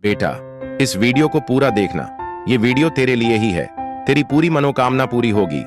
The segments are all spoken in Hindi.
बेटा, इस वीडियो को पूरा देखना। ये वीडियो तेरे लिए ही है। तेरी पूरी मनोकामना पूरी होगी।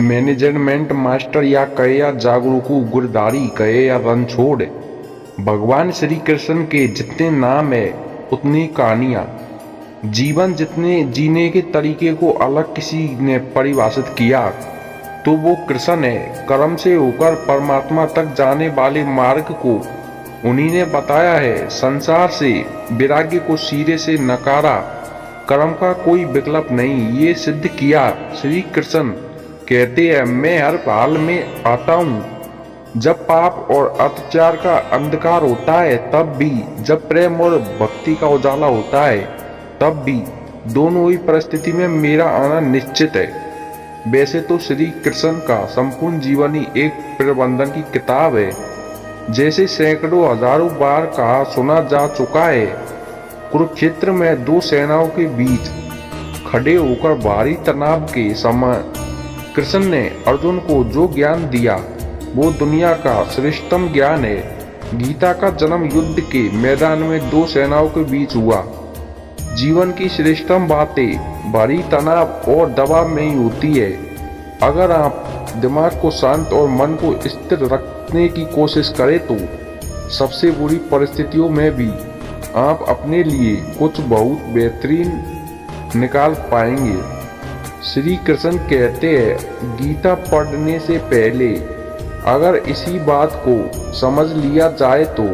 मैनेजमेंट मास्टर या कहे या जागरूकू गुरदारी कहे या रणछोड़, भगवान श्री कृष्ण के जितने नाम है उतनी कहानियाँ। जीवन जितने जीने के तरीके को अलग किसी ने परिभाषित किया तो वो कृष्ण है। कर्म से होकर परमात्मा तक जाने वाले मार्ग को उन्हीं ने बताया है। संसार से वैराग्य को सिरे से नकारा, कर्म का कोई विकल्प नहीं, ये सिद्ध किया। श्री कृष्ण कहते हैं, मैं हर हाल में आता हूँ। जब पाप और अत्याचार का अंधकार होता है तब भी, जब प्रेम और भक्ति का उजाला होता है तब भी, दोनों ही परिस्थिति में मेरा आना निश्चित है। वैसे तो श्री कृष्ण का संपूर्ण जीवन ही एक प्रबंधन की किताब है। जैसे सैकड़ों हजारों बार कहा सुना जा चुका है, कुरुक्षेत्र में दो सेनाओं के बीच खड़े होकर भारी तनाव के समय कृष्ण ने अर्जुन को जो ज्ञान दिया वो दुनिया का श्रेष्ठतम ज्ञान है। गीता का जन्म युद्ध के मैदान में दो सेनाओं के बीच हुआ। जीवन की श्रेष्ठतम बातें भारी तनाव और दबाव में ही होती है। अगर आप दिमाग को शांत और मन को स्थिर रखने की कोशिश करें तो सबसे बुरी परिस्थितियों में भी आप अपने लिए कुछ बहुत बेहतरीन निकाल पाएंगे। श्री कृष्ण कहते हैं, गीता पढ़ने से पहले अगर इसी बात को समझ लिया जाए तो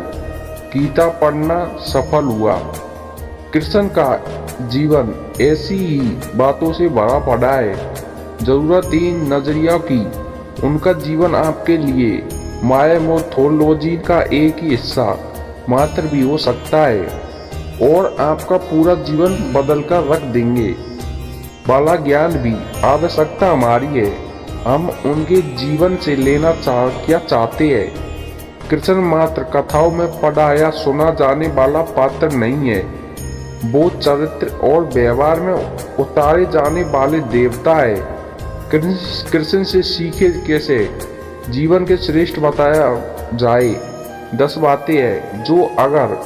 गीता पढ़ना सफल हुआ। कृष्ण का जीवन ऐसी ही बातों से भरा पड़ा है। जरूरत इन नजरिया की। उनका जीवन आपके लिए माया मोथोलॉजी का एक ही हिस्सा मात्र भी हो सकता है और आपका पूरा जीवन बदल कर रख देंगे वाला ज्ञान भी आवश्यकता हमारी है। हम उनके जीवन से लेना क्या चाहते हैं। कृष्ण मात्र कथाओं में पढ़ा या सुना जाने वाला पात्र नहीं है, वो चरित्र और व्यवहार में उतारे जाने वाले देवता है। कृष्ण से सीखे कैसे जीवन के श्रेष्ठ बताया जाए। 10 बातें हैं जो अगर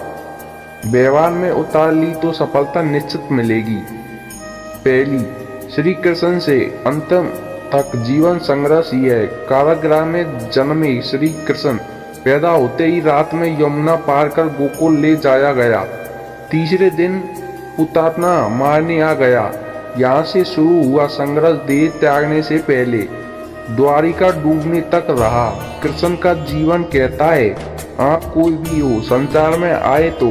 व्यवहार में उतार ली तो सफलता निश्चित मिलेगी। पहली, श्री कृष्ण से अंतिम तक जीवन संघर्ष ही है। कारागृह में जन्मे श्री कृष्ण पैदा होते ही रात में यमुना पार कर गोकुल ले जाया गया। तीसरे दिन हुतात्मा मारने आ गया। यहाँ से शुरू हुआ संघर्ष देह त्यागने से पहले द्वारिका डूबने तक रहा। कृष्ण का जीवन कहता है, आप कोई भी हो संसार में आए तो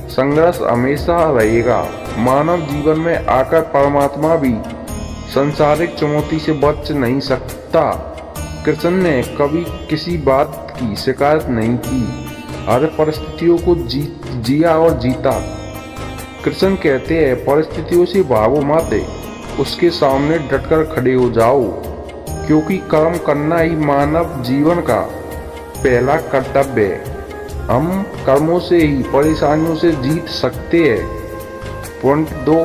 संघर्ष हमेशा रहेगा। मानव जीवन में आकर परमात्मा भी संसारिक चुनौती से बच नहीं सकता। कृष्ण ने कभी किसी बात की शिकायत नहीं की, हर परिस्थितियों को जिया और जीता। कृष्ण कहते हैं, परिस्थितियों से भागो मत, उसके सामने डटकर खड़े हो जाओ, क्योंकि कर्म करना ही मानव जीवन का पहला कर्तव्य है। हम कर्मों से ही परेशानियों से जीत सकते हैं। पॉइंट 2,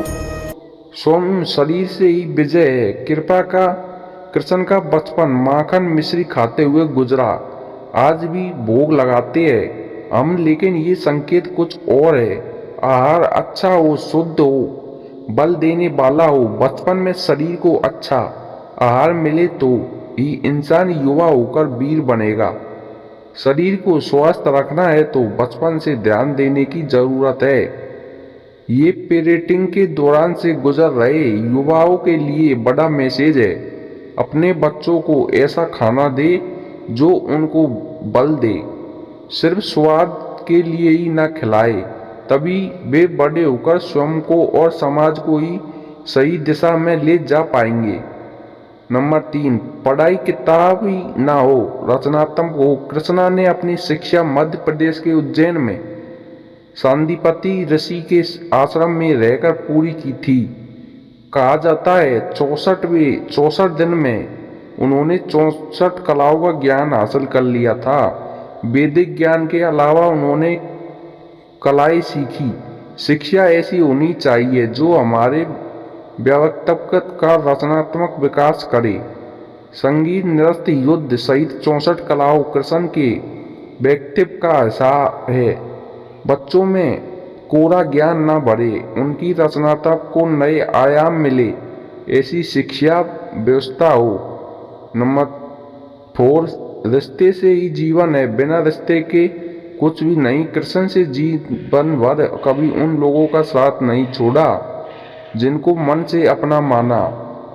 स्वयं शरीर से ही विजय है। कृष्ण का बचपन माखन मिश्री खाते हुए गुजरा। आज भी भोग लगाते हैं हम, लेकिन ये संकेत कुछ और है। आहार अच्छा हो, शुद्ध हो, बल देने वाला हो। बचपन में शरीर को अच्छा आहार मिले तो ही इंसान युवा होकर वीर बनेगा। शरीर को स्वस्थ रखना है तो बचपन से ध्यान देने की जरूरत है। ये पेरेंटिंग के दौरान से गुजर रहे युवाओं के लिए बड़ा मैसेज है। अपने बच्चों को ऐसा खाना दे जो उनको बल दे, सिर्फ स्वाद के लिए ही न खिलाए, तभी वे बड़े होकर स्वयं को और समाज को ही सही दिशा में ले जा पाएंगे। नंबर 3, पढ़ाई किताब ही ना हो, रचनात्मक हो। कृष्णा ने अपनी शिक्षा मध्य प्रदेश के उज्जैन में सांदीपति ऋषि के आश्रम में रहकर पूरी की थी। कहा जाता है 64 दिन में उन्होंने 64 कलाओं का ज्ञान हासिल कर लिया था। वैदिक ज्ञान के अलावा उन्होंने कलाएं सीखी। शिक्षा ऐसी होनी चाहिए जो हमारे व्यक्तित्व का रचनात्मक विकास करे। संगीत, नृत्य, युद्ध सहित 64 कलाओं कृष्ण के व्यक्तित्व का हिस्सा है। बच्चों में कोरा ज्ञान न बढ़े, उनकी रचनात्मकता को नए आयाम मिले, ऐसी शिक्षा व्यवस्था हो। नंबर 4, रिश्ते से ही जीवन है, बिना रिश्ते के कुछ भी नहीं। कृष्ण से जीवन भर कभी उन लोगों का साथ नहीं छोड़ा जिनको मन से अपना माना।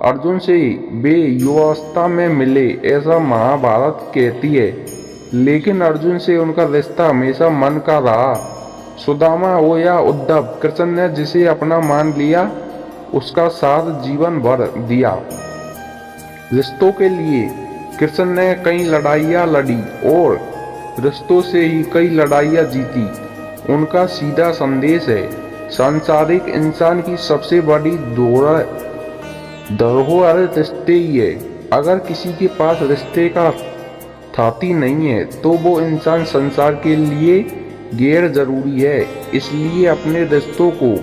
अर्जुन से वे युवावस्था में मिले, ऐसा महाभारत कहती है, लेकिन अर्जुन से उनका रिश्ता हमेशा मन का रहा। सुदामा हो या उद्धव, कृष्ण ने जिसे अपना मान लिया उसका साथ जीवन भर दिया। रिश्तों के लिए कृष्ण ने कई लड़ाइयाँ लड़ी और रिश्तों से ही कई लड़ाइयाँ जीती। उनका सीधा संदेश है, सांसारिक इंसान की सबसे बड़ी धरोहर रिश्ते ही है। अगर किसी के पास रिश्ते का थाती नहीं है तो वो इंसान संसार के लिए गैर जरूरी है। इसलिए अपने रिश्तों को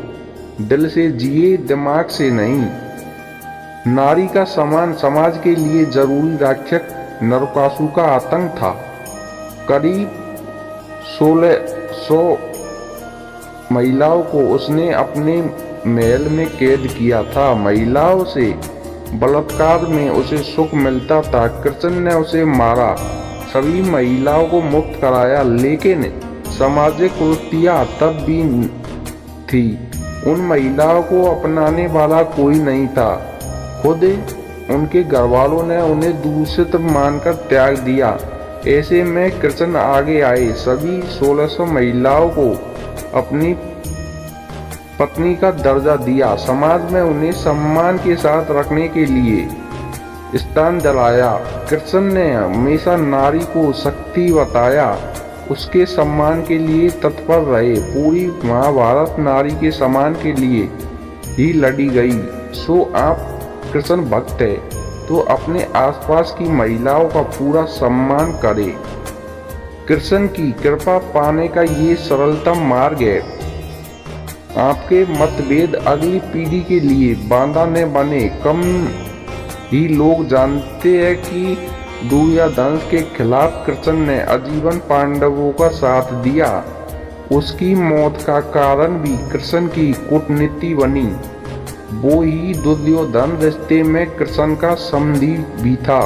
दिल से जिए, दिमाग से नहीं। नारी का सम्मान समाज के लिए जरूरी रक्षक नरकासुर का आतंक था। करीब 1600 महिलाओं को उसने अपने महल में कैद किया था। महिलाओं से बलात्कार में उसे सुख मिलता था। कृष्ण ने उसे मारा, सभी महिलाओं को मुक्त कराया, लेकिन सामाजिक कुरीतियां तब भी थी। उन महिलाओं को अपनाने वाला कोई नहीं था। खुद उनके घरवालों ने उन्हें दूषित मानकर त्याग दिया। ऐसे में कृष्ण आगे आए, सभी 1600 महिलाओं को अपनी पत्नी का दर्जा दिया, समाज में उन्हें सम्मान के साथ रखने के लिए स्थान दिलाया। कृष्ण ने हमेशा नारी को शक्ति बताया, उसके सम्मान के लिए तत्पर रहे। पूरी महाभारत नारी के सम्मान के लिए ही लड़ी गई। सो आप कृष्ण भक्त है तो अपने आसपास की महिलाओं का पूरा सम्मान करें। कृष्ण की कृपा पाने का ये सरलतम मार्ग है। आपके मतभेद अगली पीढ़ी के लिए बाधा न बने। कम ही लोग जानते हैं कि दुर्योधन के खिलाफ कृष्ण ने आजीवन पांडवों का साथ दिया। उसकी मौत का कारण भी कृष्ण की कूटनीति बनी। वो ही दुर्योधन रिश्ते में कृष्ण का समधी भी था।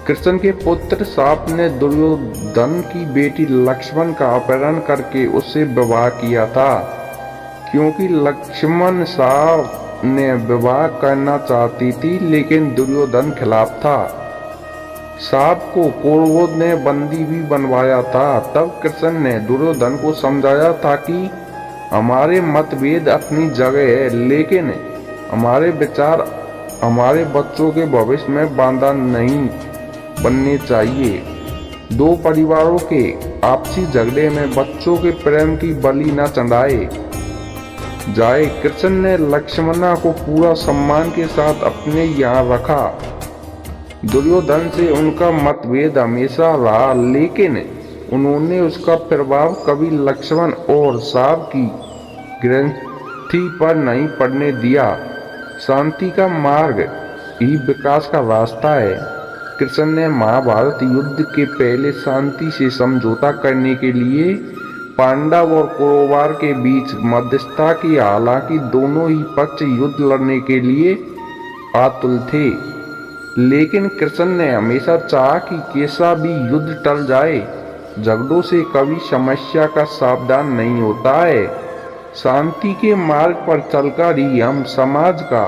कृष्ण के पुत्र शाप ने दुर्योधन की बेटी लक्ष्मण का अपहरण करके उससे विवाह किया था, क्योंकि लक्ष्मण शाप ने विवाह करना चाहती थी, लेकिन दुर्योधन खिलाफ था। शाप को कौरवों ने बंदी भी बनवाया था। तब कृष्ण ने दुर्योधन को समझाया था कि हमारे मतभेद अपनी जगह है, लेकिन हमारे विचार हमारे बच्चों के भविष्य में बाधा नहीं बनने चाहिए। दो परिवारों के आपसी झगड़े में बच्चों के प्रेम की बलि न चढ़ाए जाए। कृष्ण ने लक्ष्मणा को पूरा सम्मान के साथ अपने यहाँ रखा। दुर्योधन से उनका मतभेद हमेशा रहा, लेकिन उन्होंने उसका प्रभाव कभी लक्ष्मण और शाप की ग्रंथि पर नहीं पड़ने दिया। शांति का मार्ग ही विकास का रास्ता है। कृष्ण ने महाभारत युद्ध के पहले शांति से समझौता करने के लिए पांडव और कौरवों के बीच मध्यस्थता की, हालांकि दोनों ही पक्ष युद्ध लड़ने के लिए आतुर थे, लेकिन कृष्ण ने हमेशा चाहा कि कैसा भी युद्ध टल जाए। झगड़ों से कभी समस्या का समाधान नहीं होता है। शांति के मार्ग पर चलकर ही हम समाज का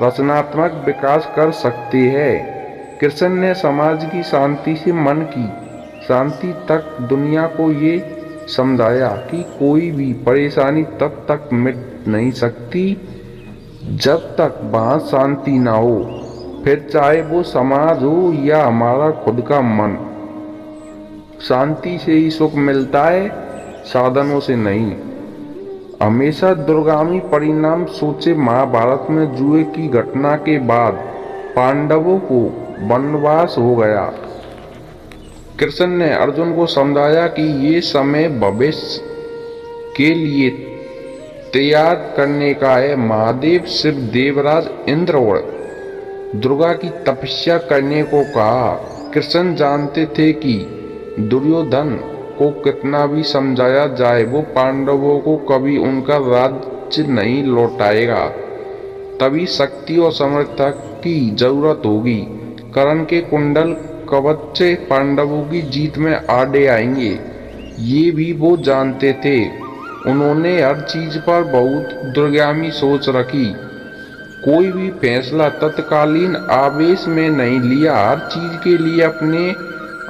रचनात्मक विकास कर सकते हैं। कृष्ण ने समाज की शांति से मन की शांति तक दुनिया को ये समझाया कि कोई भी परेशानी तब तक मिट नहीं सकती जब तक वहाँ शांति ना हो, फिर चाहे वो समाज हो या हमारा खुद का मन। शांति से ही सुख मिलता है, साधनों से नहीं। हमेशा दूरगामी परिणाम सोचे। महाभारत में जुए की घटना के बाद पांडवों को वनवास हो गया। कृष्ण ने अर्जुन को समझाया कि ये समय भविष्य के लिए तैयार करने का है। महादेव, शिव, देवराज, इंद्र और दुर्गा की तपस्या करने को कहा। कृष्ण जानते थे कि दुर्योधन को कितना भी समझाया जाए वो पांडवों को कभी उनका राज्य नहीं लौटाएगा। तभी शक्ति और समर्थता की जरूरत होगी। कर्ण के कुंडल कवच से पांडवों की जीत में आड़े आएंगे, ये भी वो जानते थे। उन्होंने हर चीज पर बहुत दूरगामी सोच रखी। कोई भी फैसला तत्कालीन आवेश में नहीं लिया। हर चीज के लिए अपने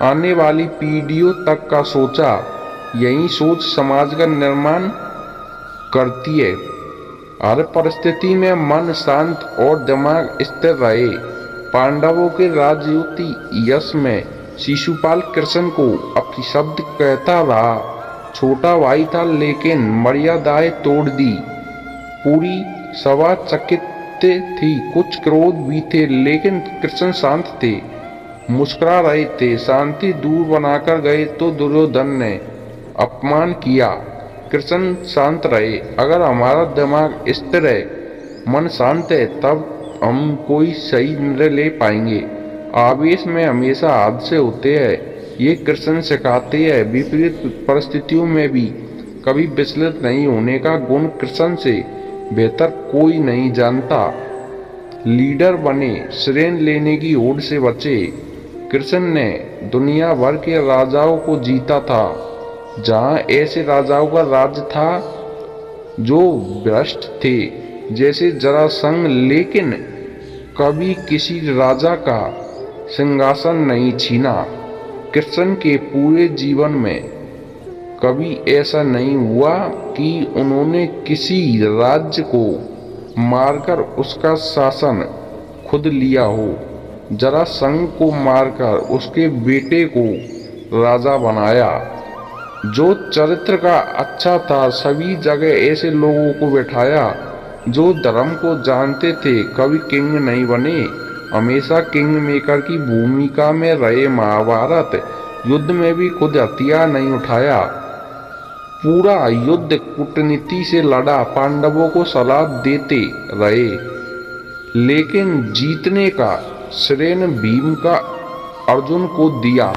आने वाली पीढ़ियों तक का सोचा। यही सोच समाज का निर्माण करती है। हर परिस्थिति में मन शांत और दिमाग स्थिर रहे। पांडवों के राजयूती यश में शिशुपाल कृष्ण को अपनी शब्द कहता रहा। छोटा भाई था लेकिन मर्यादाएं तोड़ दी। पूरी सभा चकित थी, कुछ क्रोध भी थे लेकिन कृष्ण शांत थे, मुस्कुरा रहे थे। शांति दूर बनाकर गए तो दुर्योधन ने अपमान किया। कृष्ण शांत रहे। अगर हमारा दिमाग स्थिर है, मन शांत है, तब हम कोई सही निर्णय ले पाएंगे। आवेश में हमेशा हादसे होते हैं, ये कृष्ण सिखाते हैं। विपरीत परिस्थितियों में भी कभी विचलित नहीं होने का गुण कृष्ण से बेहतर कोई नहीं जानता। लीडर बने, श्रेय लेने की होड़ से बचे। कृष्ण ने दुनिया भर के राजाओं को जीता था। जहां ऐसे राजाओं का राज था जो भ्रष्ट थे, जैसे जरासंध, लेकिन कभी किसी राजा का सिंहासन नहीं छीना। कृष्ण के पूरे जीवन में कभी ऐसा नहीं हुआ कि उन्होंने किसी राज्य को मारकर उसका शासन खुद लिया हो। जरासंध को मारकर उसके बेटे को राजा बनाया। जो चरित्र का अच्छा था, सभी जगह ऐसे लोगों को बैठाया जो धर्म को जानते थे। कभी किंग नहीं बने, हमेशा किंग मेकर की भूमिका में रहे। महाभारत युद्ध में भी खुद हथियार नहीं उठाया, पूरा युद्ध कूटनीति से लड़ा। पांडवों को सलाह देते रहे, लेकिन जीतने का श्रेय भीम का अर्जुन को दिया।